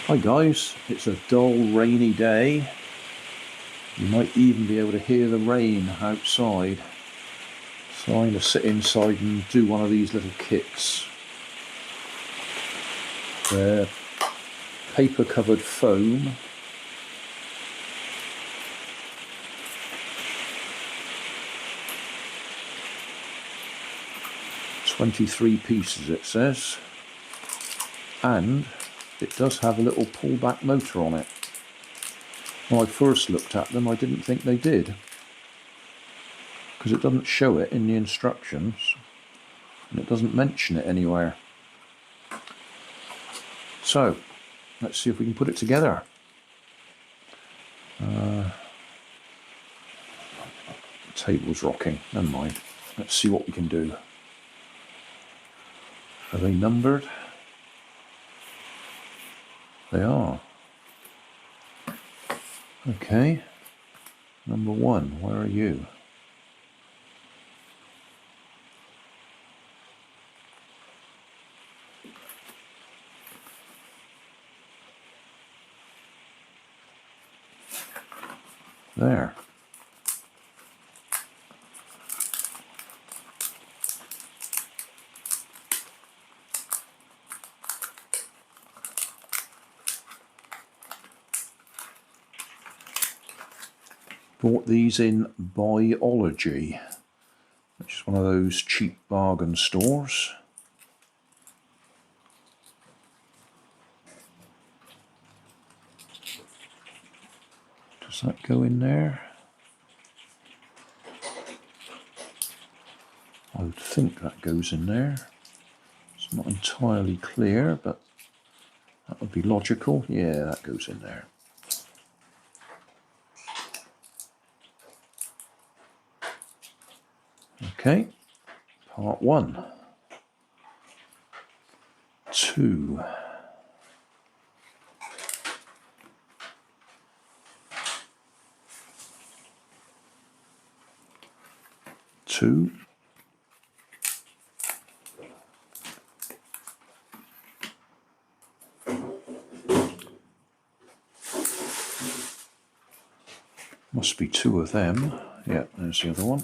Hi guys, it's a dull rainy day. You might even be able to hear the rain outside. So I'm going to sit inside and do one of these little kits. They're paper covered foam. "23 pieces" it says, and it does have a little pullback motor on it. When I first looked at them, I didn't think they did, because it doesn't show it in the instructions and it doesn't mention it anywhere. So let's see if we can put it together. The table's rocking, never mind. Let's see what we can do. Are they numbered? They are. Okay, number 1, where are you? There. Bought these in Biology, which is one of those cheap bargain stores. Does that go in there? I would think that goes in there. It's not entirely clear, but that would be logical. Yeah, that goes in there. Okay, part 1. 2. 2. Must be 2 of them. Yeah, there's the other one.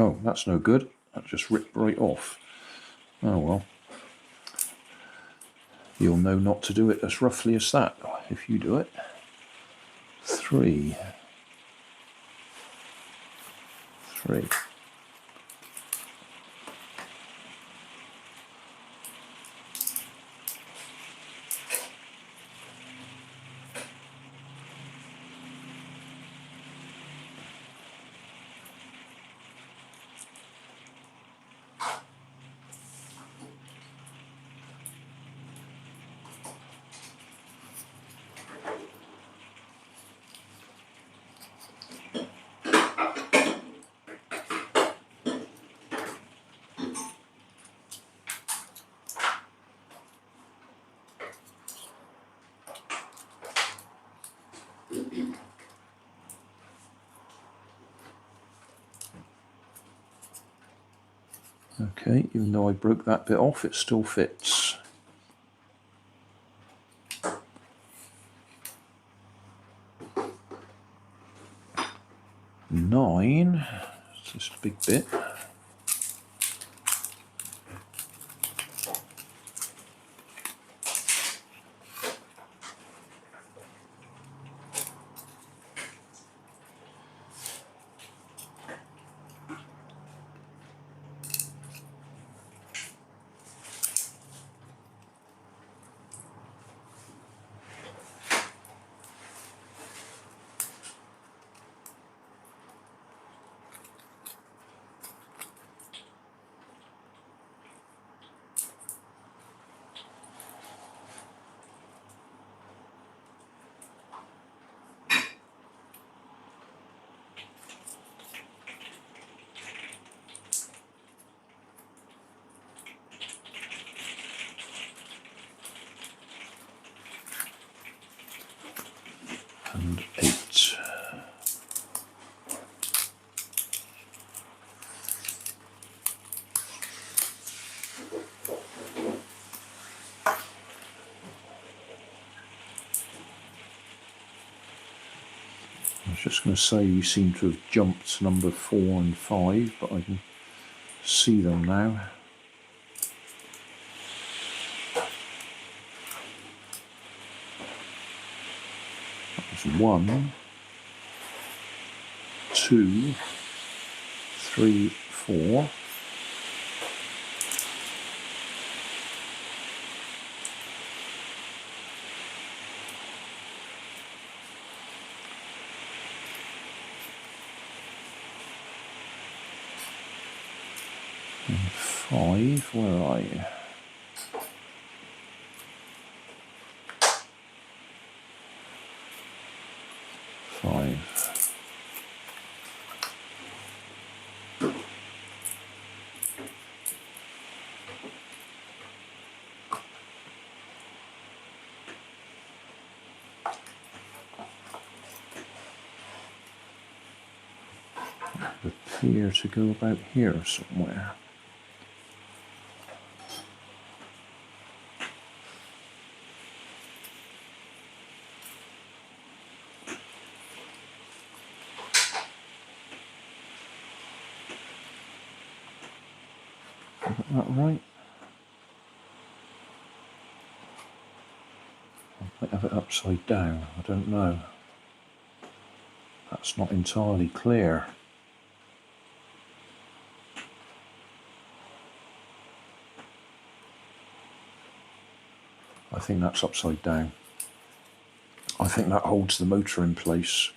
Oh, that's no good. That just ripped right off. Oh well. You'll know not to do it as roughly as that if you do it. 3. 3. Okay, even though I broke that bit off, it still fits. 9, it's just a big bit. I was just going to say you seem to have jumped number 4 and 5, but I can see them now. That was 1, 2, 3, 4. And 5, where are you? 5. Would appear to go about here somewhere. Is that right? I might have it upside down, I don't know. That's not entirely clear. I think that's upside down. I think that holds the motor in place.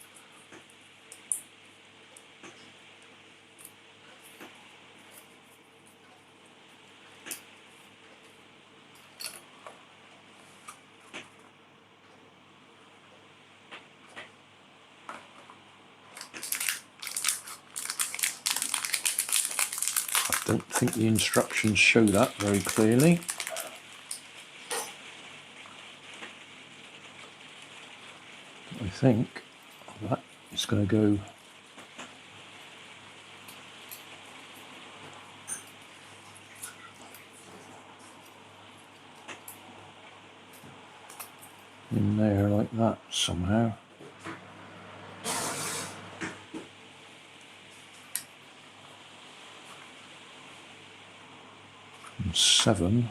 I don't think the instructions show that very clearly. I think that is going to go in there like that somehow. And 7,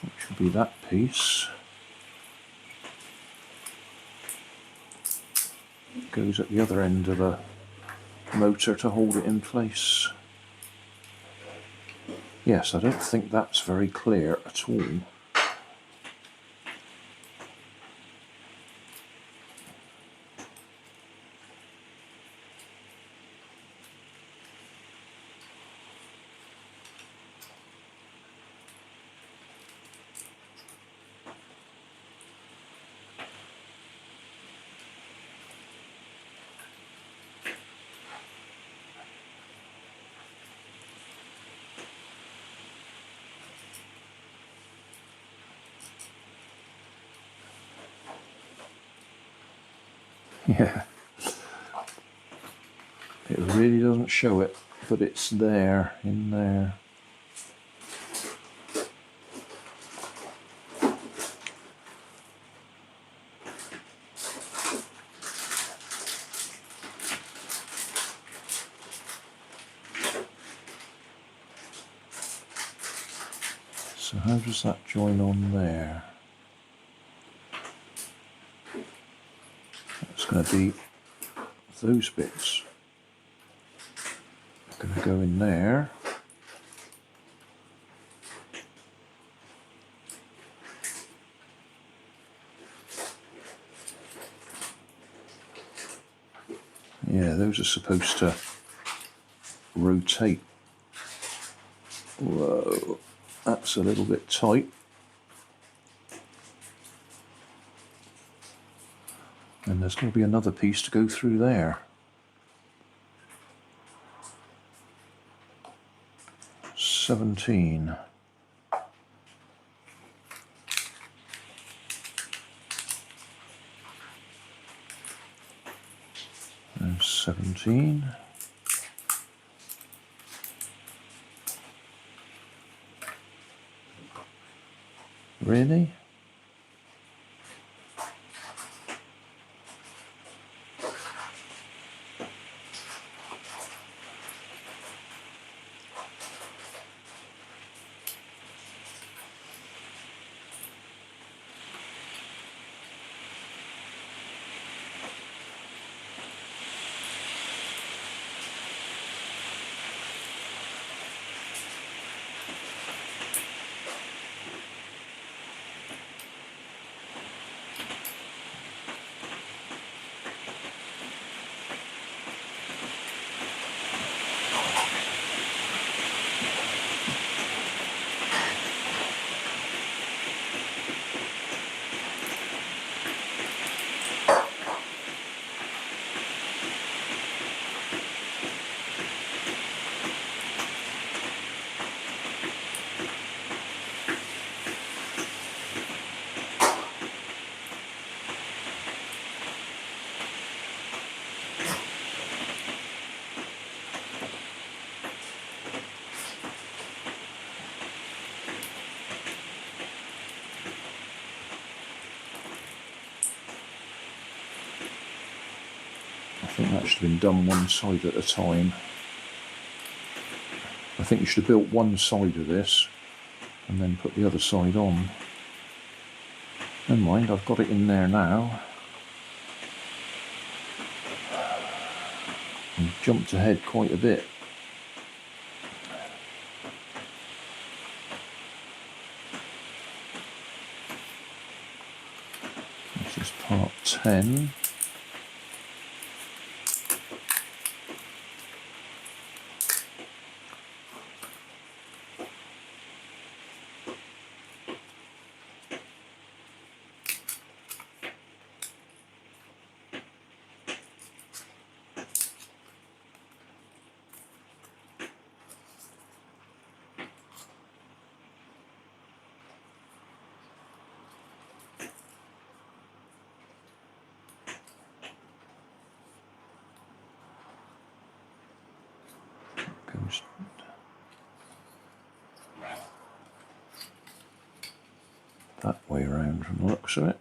which should be that piece, goes at the other end of the motor to hold it in place. Yes, I don't think that's very clear at all. Yeah, it really doesn't show it, but it's there, in there. So how does that join on there? It's going to be those bits. Going to go in there. Yeah, those are supposed to rotate. Whoa, that's a little bit tight. And there's going to be another piece to go through there. 17. There's 17. Really? think that should have been done one side at a time. I think you should have built one side of this and then put the other side on. Never mind, I've got it in there now. I've jumped ahead quite a bit. This is part 10. Goes that way around from the looks of it.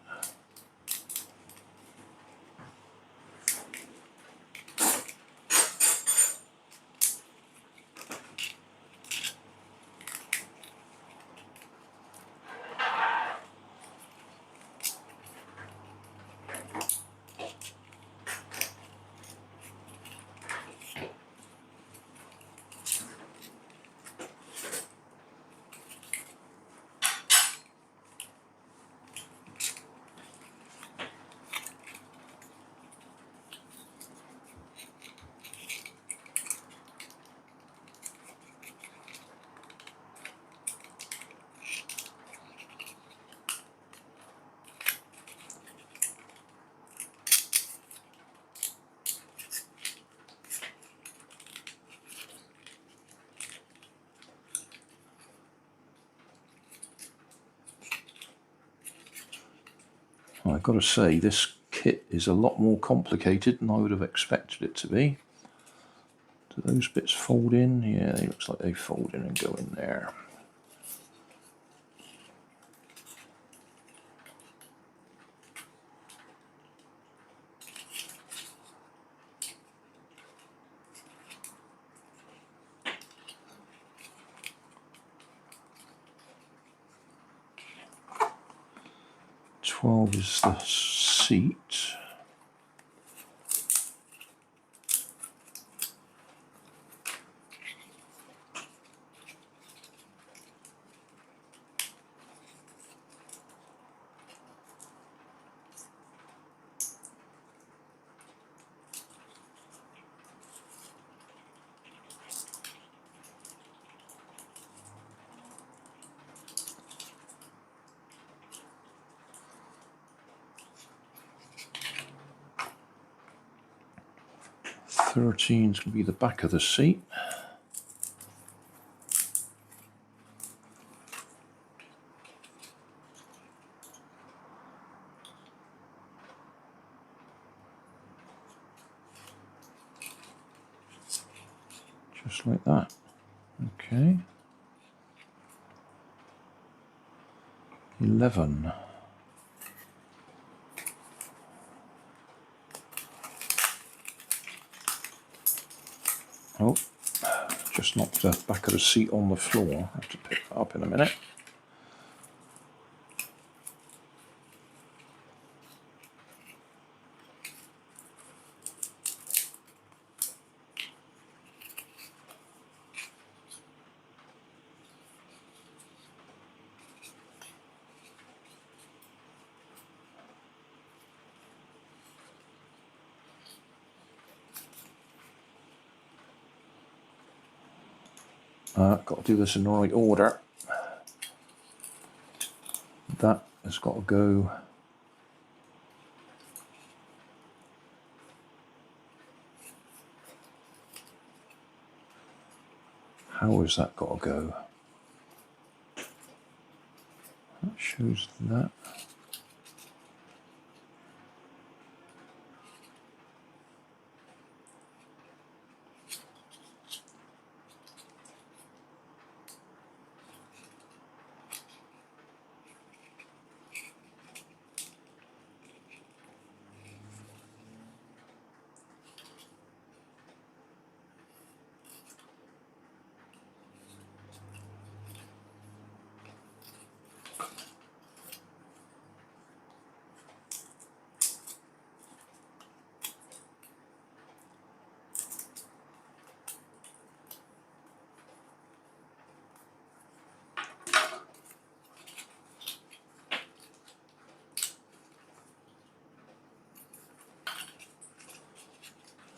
Well, I've got to say, this kit is a lot more complicated than I would have expected it to be. Do those bits fold in? Yeah, it looks like they fold in and go in there. Is the seat. Thirteen is going to be the back of the seat. Just like that. Okay. 11. Oh, just knocked the back of the seat on the floor. I have to pick that up in a minute. Got to do this in the right order. That has got to go. How has that got to go? That shows that.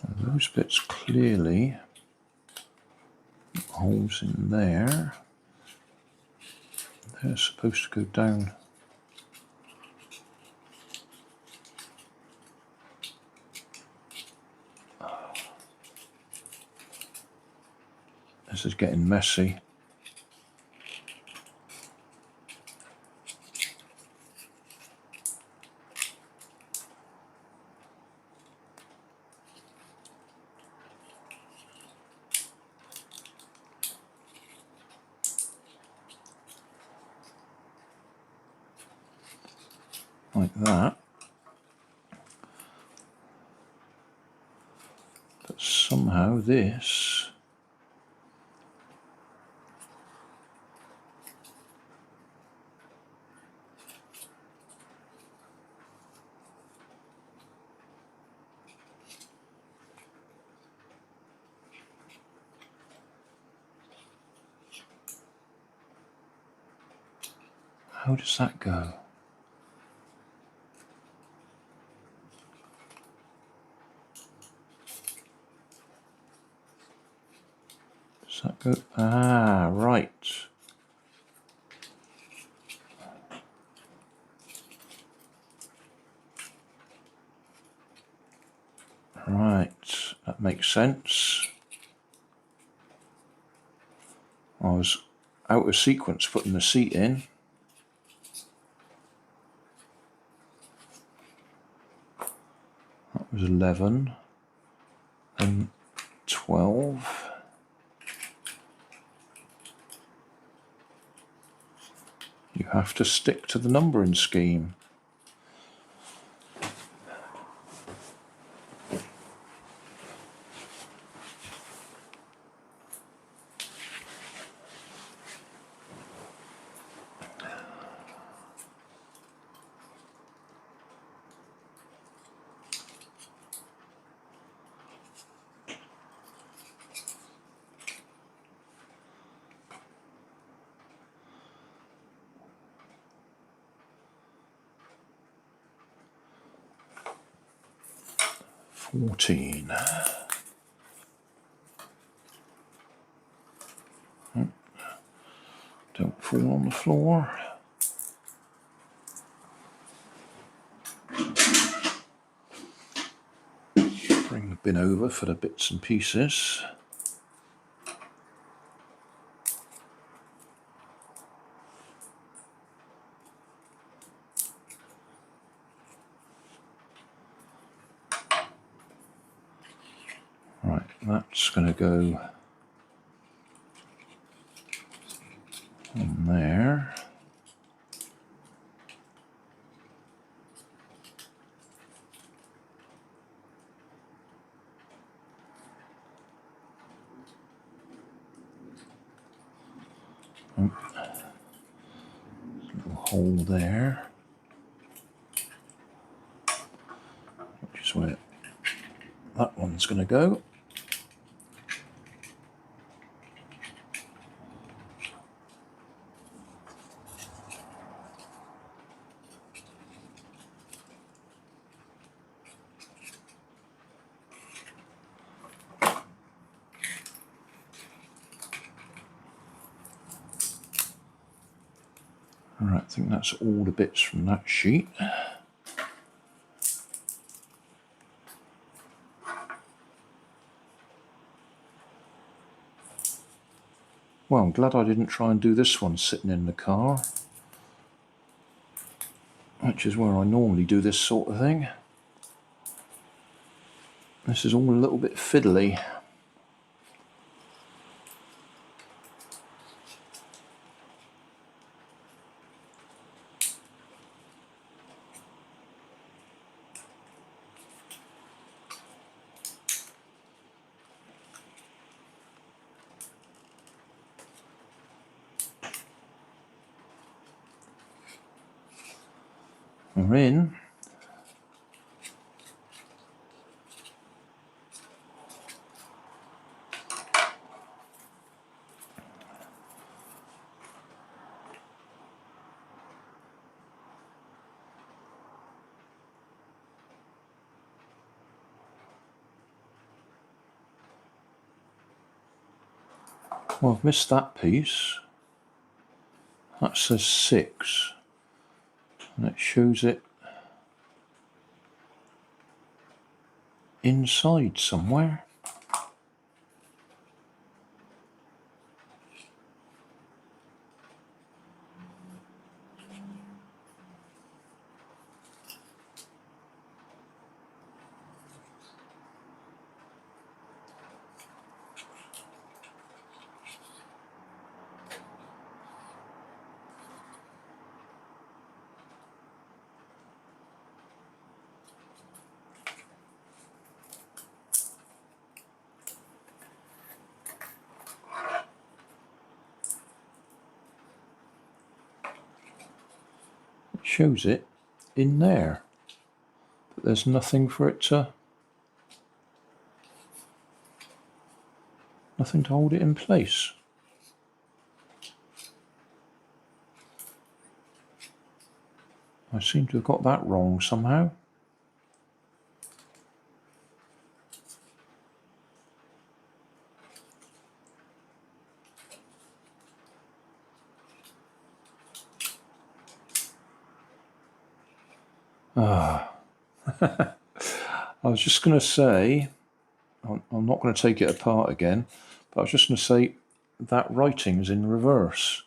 And those bits clearly, holes in there, they're supposed to go down. This is getting messy. Like that. But somehow this how does that go? Does that go? Ah, right. Right, that makes sense. I was out of sequence putting the seat in. That was 11 and 12. You have to stick to the numbering scheme. $14. Don't fall on the floor. Bring the bin over for the bits and pieces. Right, that's going to go on there. Oh, little hole there, which is where that one's going to go. Alright, I think that's all the bits from that sheet. Well, I'm glad I didn't try and do this one sitting in the car, which is where I normally do this sort of thing. This is all a little bit fiddly. We're in. Well, I've missed that piece. That says 6. And it shows it inside somewhere. It shows it in there, but there's nothing for it to, nothing to hold it in place. I seem to have got that wrong somehow. I was just going to say, I'm not going to take it apart again, but I was just going to say that writing's in reverse.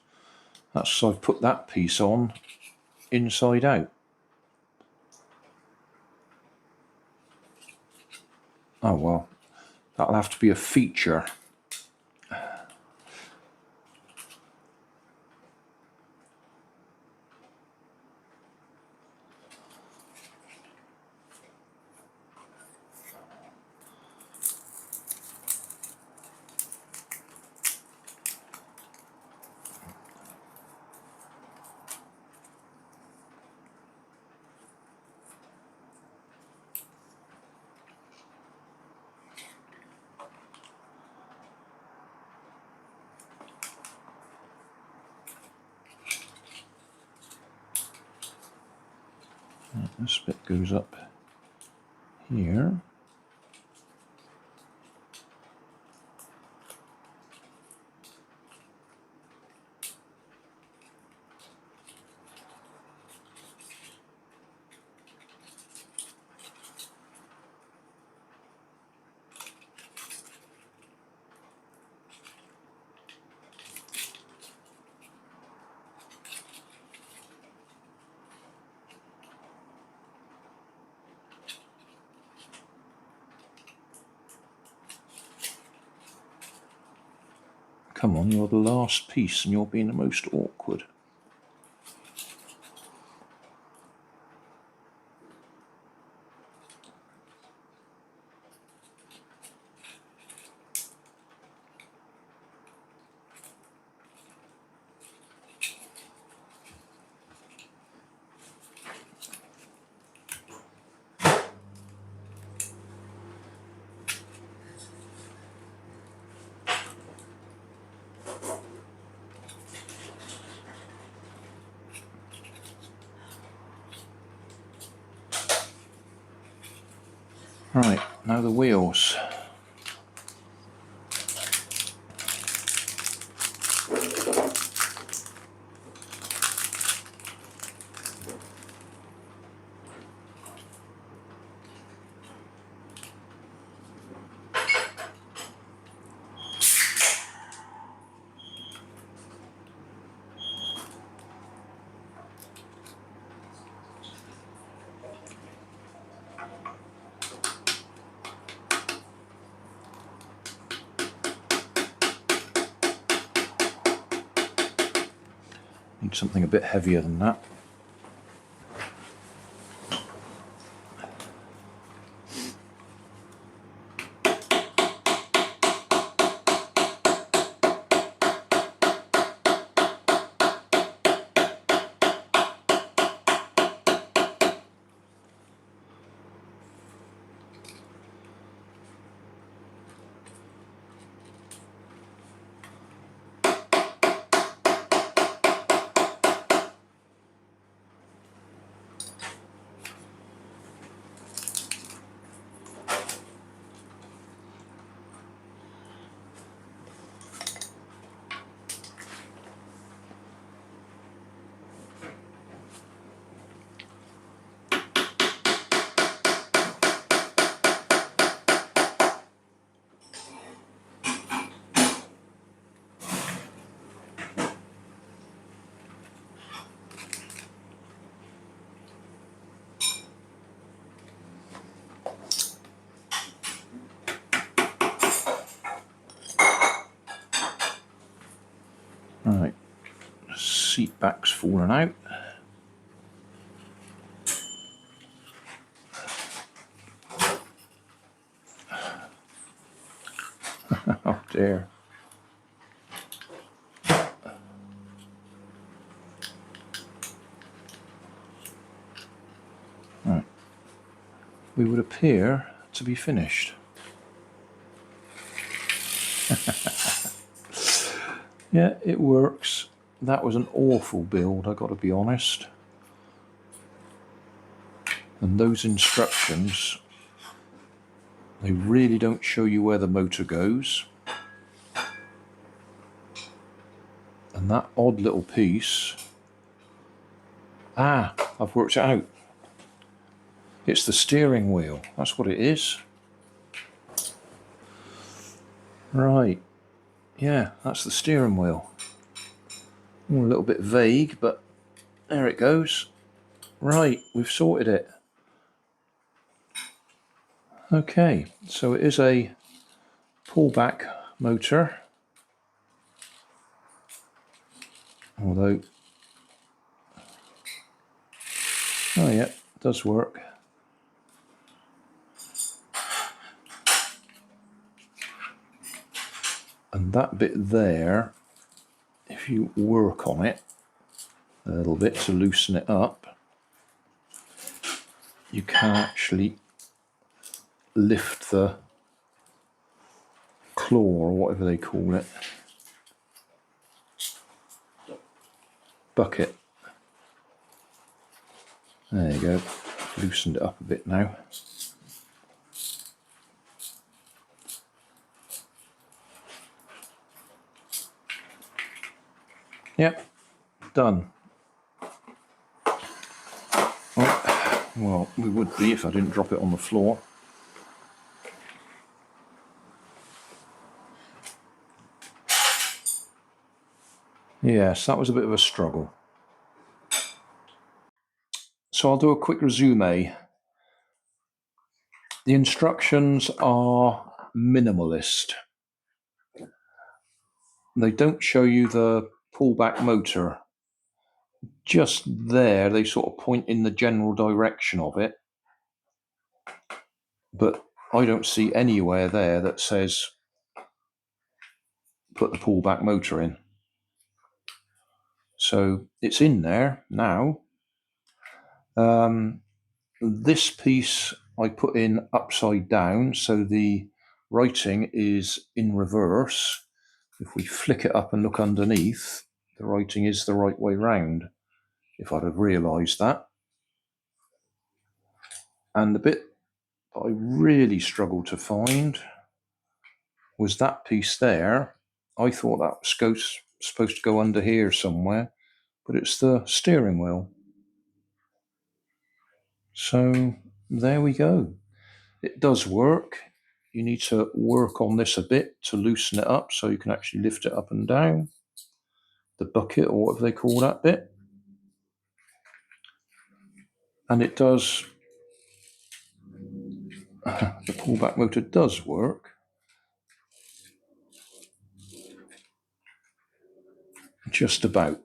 That's so I've put that piece on inside out. Oh well, that'll have to be a feature. This bit goes up here. Come on, you're the last piece and you're being the most awkward. Right, now the wheels. Need something a bit heavier than that. Right, seat back's fallen out. Oh dear. Right. We would appear to be finished. Yeah, it works. That was an awful build, I got to be honest. And those instructions, they really don't show you where the motor goes. And that odd little piece, I've worked it out. It's the steering wheel, that's what it is. Right, yeah, that's the steering wheel. A little bit vague, but there it goes. Right, we've sorted it. Okay, so it is a pullback motor. Although, oh yeah, it does work. And that bit there, if you work on it a little bit to loosen it up, you can actually lift the claw or whatever they call it, bucket. There you go, loosened it up a bit now. Yep, done. Well, we would be if I didn't drop it on the floor. Yes, that was a bit of a struggle. So I'll do a quick resume. The instructions are minimalist. They don't show you the pullback motor. Just there, they sort of point in the general direction of it. But I don't see anywhere there that says put the pullback motor in. So it's in there now. This piece I put in upside down, so the writing is in reverse. If we flick it up and look underneath, the writing is the right way round, if I'd have realised that. And the bit that I really struggled to find was that piece there. I thought that was supposed to go under here somewhere, but it's the steering wheel. So there we go. It does work. You need to work on this a bit to loosen it up so you can actually lift it up and down. The bucket, or whatever they call that bit. And it does, the pullback motor does work. Just about.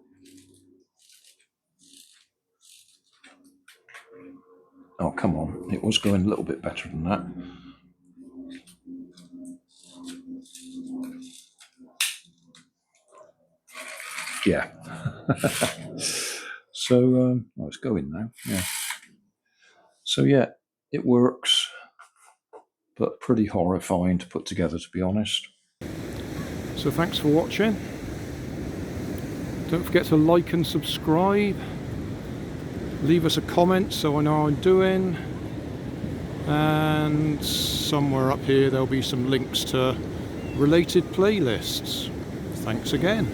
Oh, come on. It was going a little bit better than that. Yeah. So, it's going now. Yeah. So, yeah, it works, but pretty horrifying to put together, to be honest. So, thanks for watching. Don't forget to like and subscribe. Leave us a comment so I know how I'm doing. And somewhere up here there'll be some links to related playlists. Thanks again.